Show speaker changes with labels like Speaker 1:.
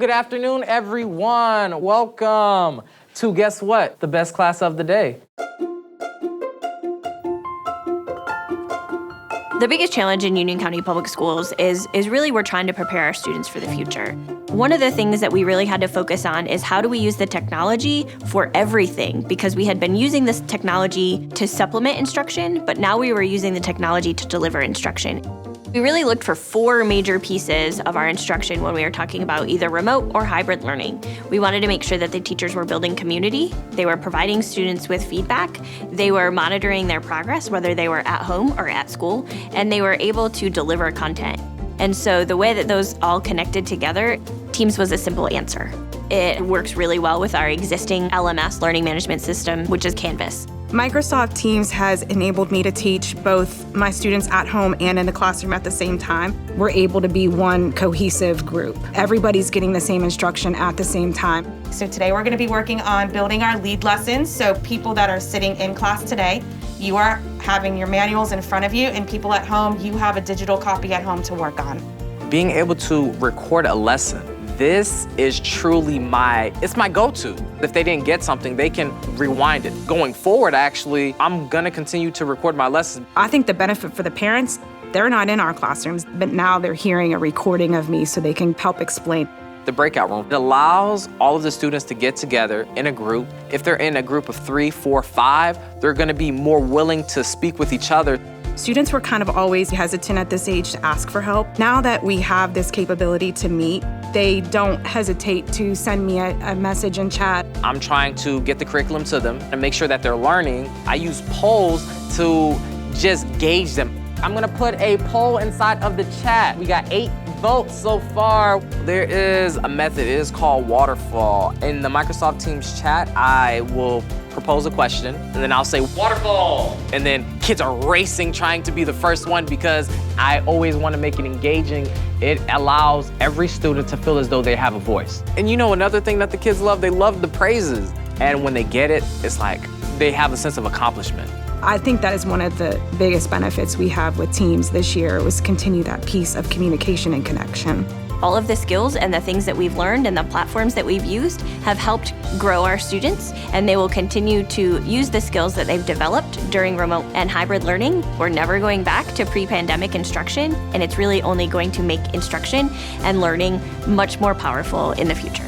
Speaker 1: Good afternoon, everyone. Welcome to, guess what? The best class of the day.
Speaker 2: The biggest challenge in Union County Public Schools is really we're trying to prepare our students for the future. One of the things that we really had to focus on is how do we use the technology for everything, because we had been using this technology to supplement instruction, but now we were using the technology to deliver instruction. We really looked for four major pieces of our instruction when we were talking about either remote or hybrid learning. We wanted to make sure that the teachers were building community, they were providing students with feedback, they were monitoring their progress, whether they were at home or at school, and they were able to deliver content. And so the way that those all connected together, Teams was a simple answer. It works really well with our existing LMS, learning management system, which is Canvas.
Speaker 3: Microsoft Teams has enabled me to teach both my students at home and in the classroom at the same time. We're able to be one cohesive group. Everybody's getting the same instruction at the same time.
Speaker 4: So today we're going to be working on building our lead lessons. So people that are sitting in class today, you are having your manuals in front of you, and people at home, you have a digital copy at home to work on.
Speaker 1: Being able to record a lesson, this is truly my go-to. If they didn't get something, they can rewind it. Going forward, actually, I'm gonna continue to record my lessons.
Speaker 3: I think the benefit for the parents, they're not in our classrooms, but now they're hearing a recording of me so they can help explain.
Speaker 1: The breakout room, it allows all of the students to get together in a group. If they're in a group of 3, 4, 5, they're gonna be more willing to speak with each other.
Speaker 3: Students were kind of always hesitant at this age to ask for help. Now that we have this capability to meet, they don't hesitate to send me a message in chat.
Speaker 1: I'm trying to get the curriculum to them and make sure that they're learning. I use polls to just gauge them. I'm gonna put a poll inside of the chat. We got 8 votes so far. There is a method, it is called waterfall. In the Microsoft Teams chat, I will propose a question, and then I'll say, waterfall! And then kids are racing, trying to be the first one, because I always want to make it engaging. It allows every student to feel as though they have a voice. And you know, another thing that the kids love, they love the praises. And when they get it, it's like they have a sense of accomplishment.
Speaker 3: I think that is one of the biggest benefits we have with Teams this year, was continue that piece of communication and connection.
Speaker 2: All of the skills and the things that we've learned and the platforms that we've used have helped grow our students, and they will continue to use the skills that they've developed during remote and hybrid learning. We're never going back to pre-pandemic instruction, and it's really only going to make instruction and learning much more powerful in the future.